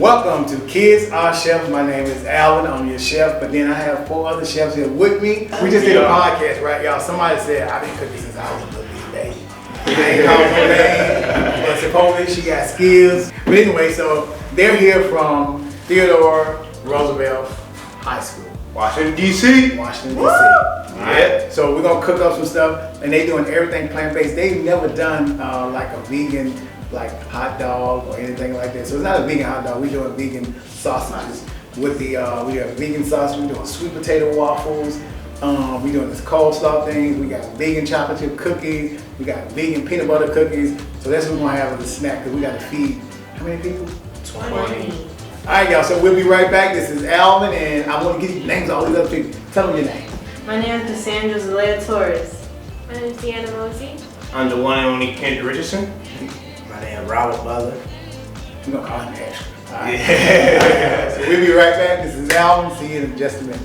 Welcome to Kids Are Chefs. My name is Alvin. I'm your chef, but then I have 4 other chefs here with me. We just did a podcast, right, y'all? Somebody said I've been cooking since I was a little bitty baby. They ain't called no name, but supposedly she got skills. But anyway, so they're here from Theodore Roosevelt High School. Washington, D.C. Washington, D.C. Yeah. So we're gonna cook up some stuff, and they doing everything plant-based. They've never done like a vegan, like hot dog or anything like that. So it's not a vegan hot dog. We're doing vegan sausages with the we have vegan sausage. We're doing sweet potato waffles. We're doing this coleslaw thing. We got vegan chocolate chip cookies. We got vegan peanut butter cookies. So that's what we're gonna have as a snack because we got to feed how many people? 20. All right, y'all. So we'll be right back. This is Alvin, and I want to give you names of all these other people. Tell them your name. My name is Cassandra Zelaya Torres. My name is Deanna Mosey. I'm the one and only Kendra Richardson. My name is Robert Butler. We're gonna call him extra. All right. Yeah. So we'll be right back. This is Alvin. See you in just a minute.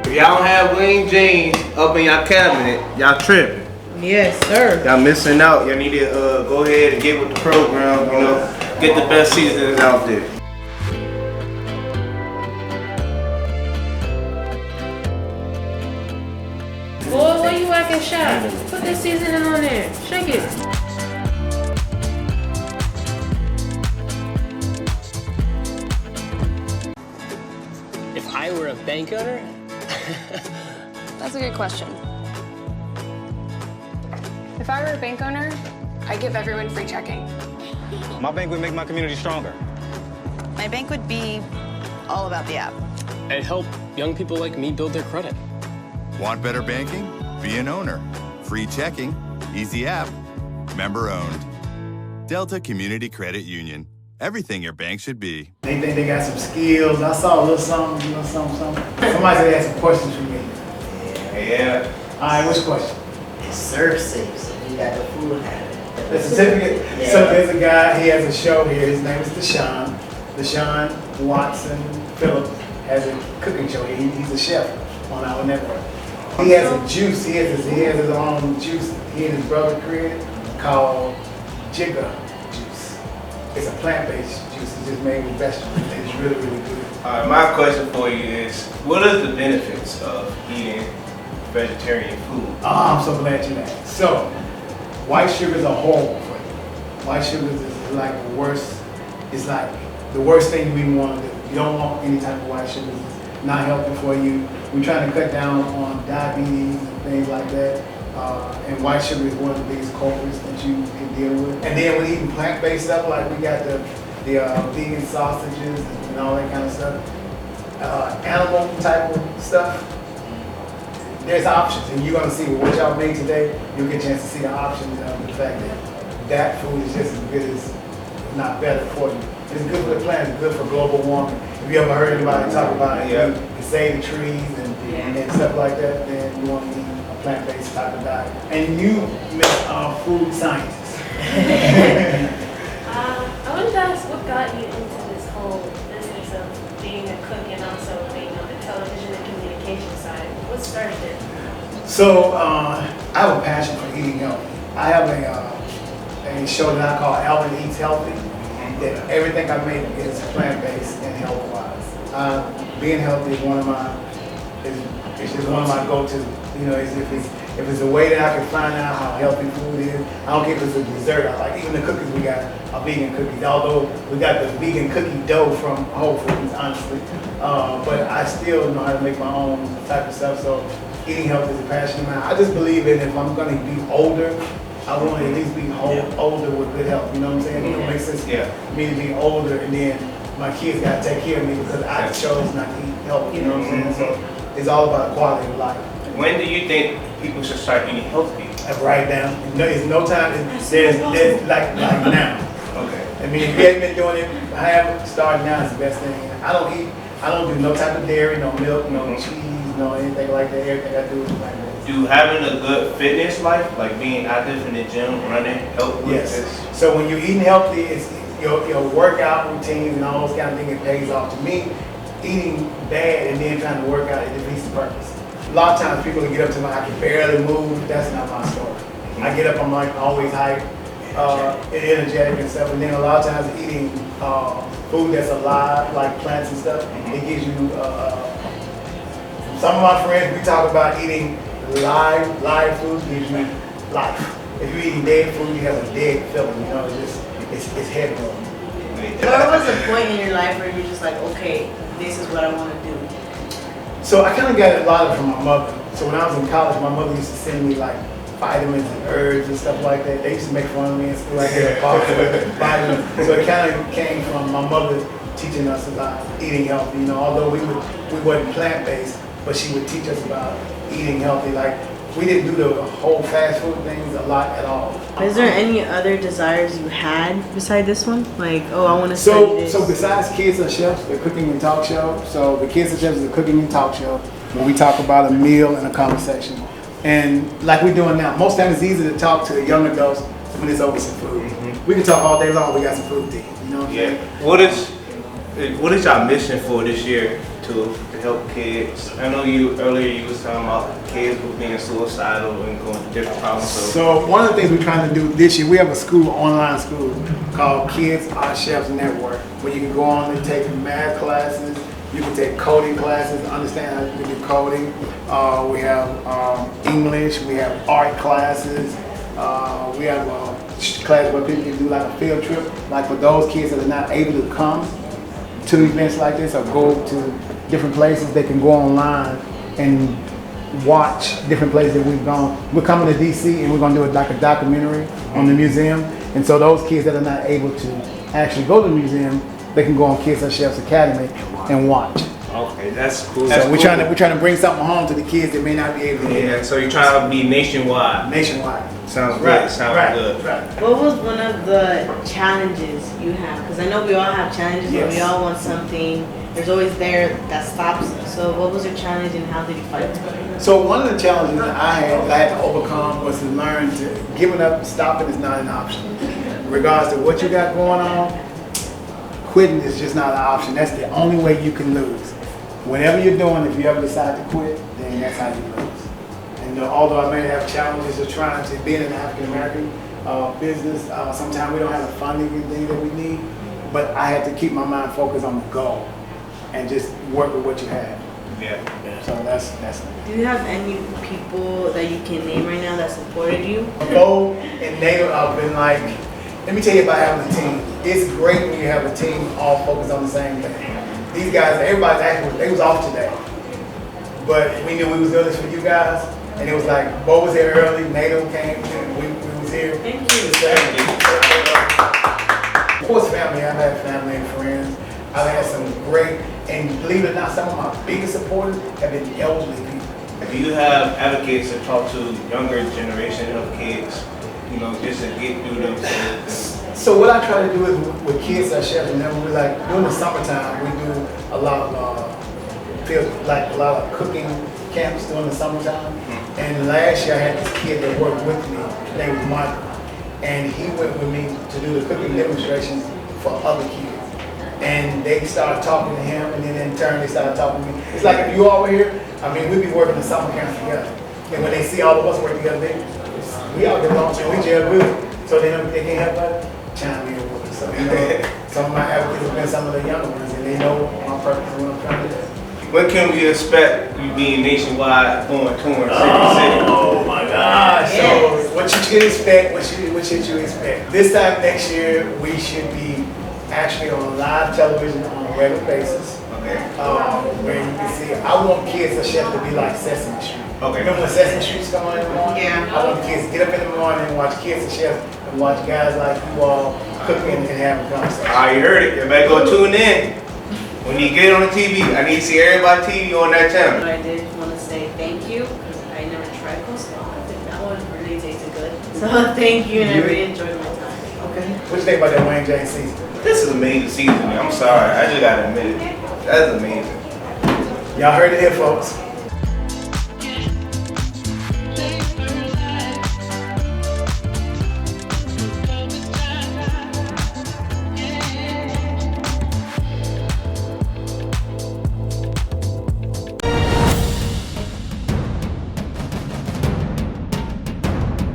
If y'all don't have Wing Jeans up in y'all cabinet, y'all tripping. Yes, sir. Y'all missing out. Y'all need to go ahead and get with the program, you know, get the best seasonings out there. Boy, why you acting shy? Put this seasoning on there. Shake it. If I were a bank owner? That's a good question. If I were a bank owner, I'd give everyone free checking. My bank would make my community stronger. My bank would be all about the app. I'd help young people like me build their credit. Want better banking? Be an owner. Free checking, easy app, member owned. Delta Community Credit Union. Everything your bank should be. They think they got some skills. I saw a little something, something. Somebody said they had some questions for me. Yeah. All right, which question? It's serve safe, so we got the food habit. The certificate. Yeah. So there's a guy, he has a show here. His name is Deshaun. Deshaun Watson Phillips has a cooking show. He's a chef on our network. He has a juice. He has his own juice. He and his brother created called Jigga juice. It's a plant-based juice. It's just made with vegetables. It's really, really good. All right, my question for you is, what are the benefits of eating vegetarian food? Oh, I'm so glad you asked. So, white sugars are horrible for you. White sugars is like the worst. It's like the worst thing we want to do. You don't want any type of white sugars. It's not healthy for you. We're trying to cut down on diabetes and things like that. And white sugar is one of the biggest culprits that you can deal with. And then when eating plant-based stuff, like we got the vegan sausages and all that kind of stuff, animal type of stuff, there's options. And you're going to see what y'all made today, you'll get a chance to see the options of the fact that that food is just as good as, if not better for you. It's good for the planet, it's good for global warming. If you ever heard anybody talk about it, you save the trees and stuff like that, then you want to eat a plant-based type of diet. And you, Miss Food Scientist. I wanted to ask what got you into this whole business of being a cook and also being on the television and communication side. What started it? So I have a passion for eating healthy. I have a show that I call Alvin Eats Healthy. That everything I make is plant-based and health-wise. Being healthy is one of my go-to. You know, if it's a way that I can find out how healthy food is. I don't care if it's a dessert. I like even the cookies we got are vegan cookies. Although we got the vegan cookie dough from Whole Foods, honestly, but I still know how to make my own type of stuff. So eating health is a passion of mine. I just believe in if I'm going to be older, I want to at least be older with good health. You know what I'm saying? It don't make sense for me to be older and then my kids got to take care of me because I chose not to eat healthy. You know what I'm saying? So it's all about quality of life. When do you think people should start eating healthy? Right now, there's no time. There's like now. Okay. I mean, if you haven't been doing it, starting now is the best thing. I don't do no type of dairy, no milk, no cheese, no anything like that. Everything I do is like that. Do having a good fitness life, like being active in the gym, running, help with Yes. this? So when you're eating healthy, it's your workout routines and all those kind of things. It pays off. To me, eating bad and then trying to work out, it defeats the purpose. A lot of times people get up to me, I can barely move. That's not my story. I get up, I'm like always hyped, energetic and stuff. And then a lot of times eating food that's alive, like plants and stuff, it gives you. Some of my friends, we talk about eating live food gives you life. If you're eating dead food, you have a dead feeling. You know, it's head blowing. Where was the point in your life where you're just like, okay, this is what I want to do? So I kind of got a lot of it from my mother. So when I was in college, my mother used to send me like vitamins and herbs and stuff like that. They used to make fun of me in school. I get a box of vitamins. So it kind of came from my mother teaching us about eating healthy. You know, although we wasn't plant-based, but she would teach us about eating healthy. Like we didn't do the whole fast food things a lot at all. Is there any other desires you had beside this one? Like, oh, I want to study this. So besides Kids Are Chefs, the cooking and talk show. So the Kids Are Chefs is a cooking and talk show where we talk about a meal and a conversation. And like we're doing now, most times it's easy to talk to young adults when it's over some food. We can talk all day long. We got some food to eat. You know what I'm saying? What is your mission for this year to help kids? I know earlier you was talking about kids who being suicidal and going through different problems. So one of the things we're trying to do this year, we have a school, online school called Kids Are Chefs Network, where you can go on and take math classes, you can take coding classes, understand how to do coding. We have English, we have art classes, we have a class where people can do like a field trip, like for those kids that are not able to come to events like this or go to different places, they can go online and watch different places that we've gone. We're coming to DC and we're going to do like a documentary on the museum. And so those kids that are not able to actually go to the museum, they can go on Kids Are Chefs Academy and watch. Okay, that's cool. So we're trying to bring something home to the kids that may not be able to. Yeah, so you're trying to be nationwide. Nationwide. Sounds Right, good. Sounds right, good. right. What was one of the challenges you have? Because I know we all have challenges, Yes. and we all want something. There's always there that stops us. So what was your challenge and how did you fight it? So one of the challenges that I had to overcome was to learn to giving up, stopping is not an option. Regardless of what you got going on, quitting is just not an option. That's the only way you can lose. Whatever you're doing, if you ever decide to quit, then that's how you lose. And although I may have challenges of trying to be in an African American business, sometimes we don't have the funding and things that we need, but I had to keep my mind focused on the goal and just work with what you have. Yeah. So that's Do you have any people that you can name right now that supported you? Bo and Nato have been like, let me tell you about having a team. It's great when you have a team all focused on the same thing. These guys, everybody's actually, they was off today. But we knew we was doing this for you guys. And it was like, Bo was here early, Nato came, and we was here. Thank you. Of course, family, I've had family and friends. I've had some great, and believe it or not, some of my biggest supporters have been elderly people. Do you have advocates to talk to younger generation of kids, you know, just to get through them? So what I try to do is with Kids Are Chefs, and then we like during the summertime we do a lot of cooking camps during the summertime. And last year I had this kid that worked with me. His name was Michael, and he went with me to do the cooking demonstrations for other kids. And they started talking to him, and then in turn they started talking to me. It's like if you all were here, I mean, we'd be working the summer camp together. And when they see all of us work together, we all get along, and we gel good. So they can't help but chime in with us. So, you know, some of my advocates have been some of the younger ones, and they know my purpose and what I'm trying to do. When can we expect you being nationwide, going touring city to city? Oh my gosh! So what you should expect? What should you expect? This time next year, we should be actually on live television on a regular basis. Okay. Where you can see, I want Kids Are Chefs to be like Sesame Street. Okay. Remember when Sesame Street's come on in the morning? Yeah. I want the kids to get up in the morning and watch Kids Are Chefs and watch guys like you all cooking and having conversations. I heard it. You better go tune in. When you get on the TV, I need to see everybody TV on that channel. I did want to say thank you because I never tried coleslaw. I think that one really tasted good. So thank you, and I really enjoyed my time. Okay. What you think about that Wayne James season? This is amazing seasoning. I'm sorry, I just gotta admit it. That's amazing. Y'all heard it here, folks.